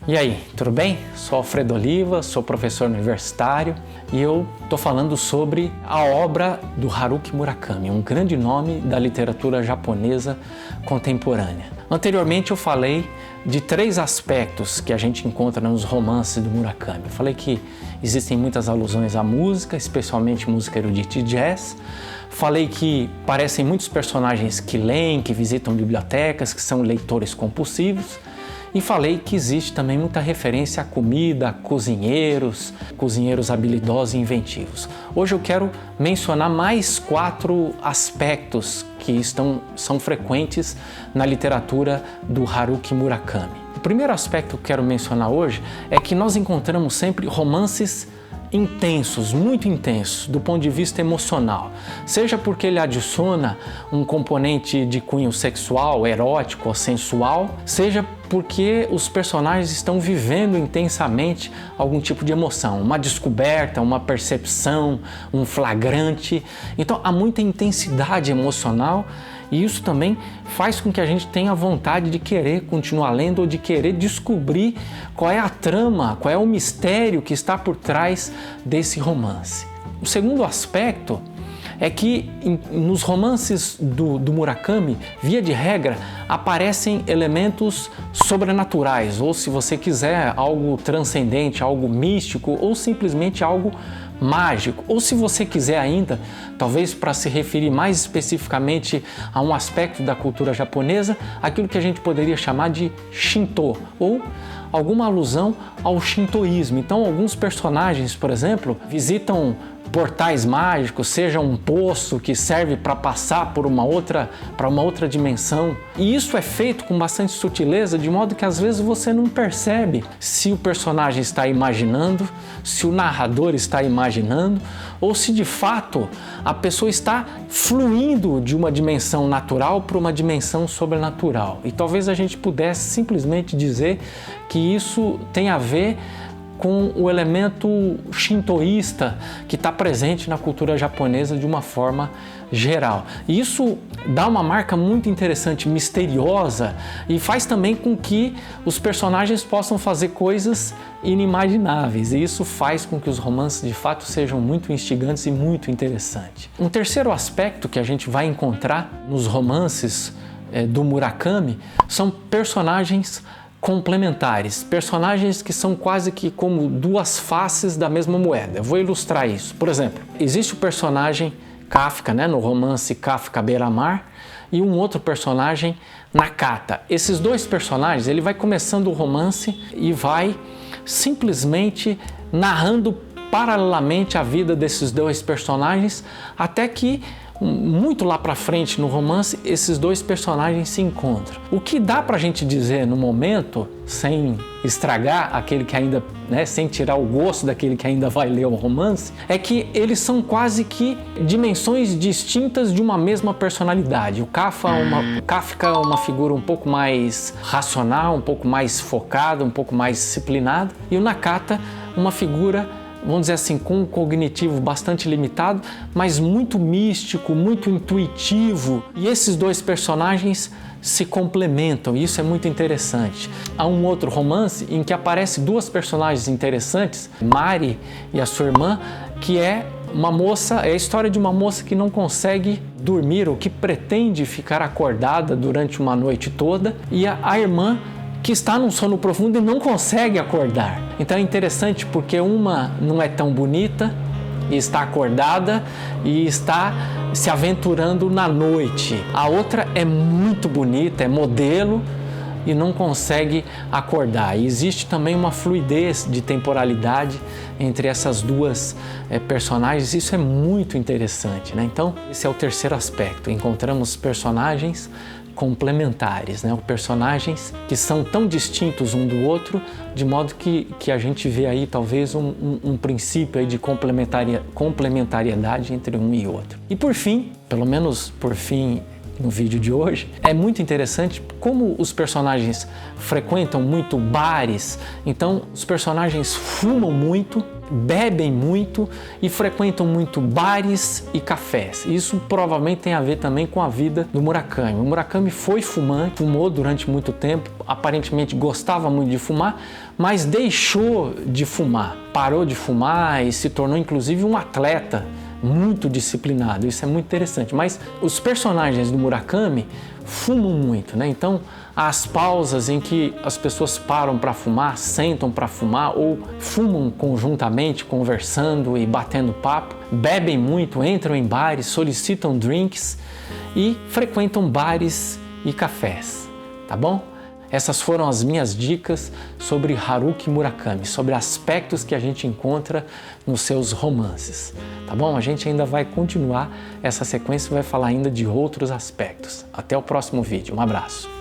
E aí, tudo bem? Sou Alfredo Oliva, sou professor universitário e eu estou falando sobre a obra do Haruki Murakami, um grande nome da literatura japonesa contemporânea. Anteriormente eu falei de 3 aspectos que a gente encontra nos romances do Murakami. Eu falei que existem muitas alusões à música, especialmente música erudita e jazz. Falei que parecem muitos personagens que leem, que visitam bibliotecas, que são leitores compulsivos. E falei que existe também muita referência à comida, a cozinheiros habilidosos e inventivos. Hoje eu quero mencionar mais 4 aspectos que são frequentes na literatura do Haruki Murakami. O primeiro aspecto que eu quero mencionar hoje é que nós encontramos sempre romances intensos, muito intensos do ponto de vista emocional, seja porque ele adiciona um componente de cunho sexual, erótico ou sensual, seja porque os personagens estão vivendo intensamente algum tipo de emoção, uma descoberta, uma percepção, um flagrante. Então há muita intensidade emocional e isso também faz com que a gente tenha vontade de querer continuar lendo ou de querer descobrir qual é a trama, qual é o mistério que está por trás desse romance. O segundo aspecto é que nos romances do Murakami, via de regra, aparecem elementos sobrenaturais, ou se você quiser, algo transcendente, algo místico, ou simplesmente algo mágico, ou se você quiser ainda, talvez para se referir mais especificamente a um aspecto da cultura japonesa, aquilo que a gente poderia chamar de Shinto, ou alguma alusão ao shintoísmo. Então, alguns personagens, por exemplo, visitam portais mágicos, seja um poço que serve para passar para uma outra dimensão. E isso é feito com bastante sutileza, de modo que às vezes você não percebe se o personagem está imaginando, se o narrador está imaginando, ou se de fato a pessoa está fluindo de uma dimensão natural para uma dimensão sobrenatural. E talvez a gente pudesse simplesmente dizer que isso tem a ver com o elemento shintoísta que está presente na cultura japonesa de uma forma geral. E isso dá uma marca muito interessante, misteriosa, e faz também com que os personagens possam fazer coisas inimagináveis. E isso faz com que os romances de fato sejam muito instigantes e muito interessantes. Um terceiro aspecto que a gente vai encontrar nos romances do Murakami são personagens complementares, personagens que são quase que como 2 faces da mesma moeda. Eu vou ilustrar isso. Por exemplo, existe o personagem Kafka, no romance Kafka Beira-Mar, e um outro personagem Nakata. Esses 2 personagens, ele vai começando o romance e vai simplesmente narrando paralelamente a vida desses 2 personagens, até que muito lá pra frente no romance, esses 2 personagens se encontram. O que dá pra gente dizer no momento, sem estragar aquele que ainda, sem tirar o gosto daquele que ainda vai ler o romance, é que eles são quase que dimensões distintas de uma mesma personalidade. O Kafka é uma figura um pouco mais racional, um pouco mais focada, um pouco mais disciplinada, e o Nakata, uma figura, vamos dizer assim, com um cognitivo bastante limitado, mas muito místico, muito intuitivo. E esses 2 personagens se complementam, e isso é muito interessante. Há um outro romance em que aparecem 2 personagens interessantes, Mari e a sua irmã, que é uma moça, é a história de uma moça que não consegue dormir ou que pretende ficar acordada durante uma noite toda, e a irmã que está num sono profundo e não consegue acordar. Então é interessante porque uma não é tão bonita e está acordada e está se aventurando na noite. A outra é muito bonita, é modelo e não consegue acordar. E existe também uma fluidez de temporalidade entre essas 2 personagens. Isso é muito interessante, Então, esse é o terceiro aspecto. Encontramos personagens complementares, personagens que são tão distintos um do outro, de modo que a gente vê aí talvez um princípio aí de complementariedade entre um e outro. E por fim, pelo menos por fim no vídeo de hoje, é muito interessante como os personagens frequentam muito bares, então os personagens fumam muito bebem muito e frequentam muito bares e cafés. Isso provavelmente tem a ver também com a vida do Murakami. O Murakami foi fumante, fumou durante muito tempo, aparentemente gostava muito de fumar, mas deixou de fumar, parou de fumar e se tornou inclusive um atleta muito disciplinado. Isso é muito interessante. Mas os personagens do Murakami fumam muito, né? Então, as pausas em que as pessoas param para fumar, sentam para fumar ou fumam conjuntamente, conversando e batendo papo, bebem muito, entram em bares, solicitam drinks e frequentam bares e cafés, tá bom? Essas foram as minhas dicas sobre Haruki Murakami, sobre aspectos que a gente encontra nos seus romances, tá bom? A gente ainda vai continuar essa sequência e vai falar ainda de outros aspectos. Até o próximo vídeo. Um abraço.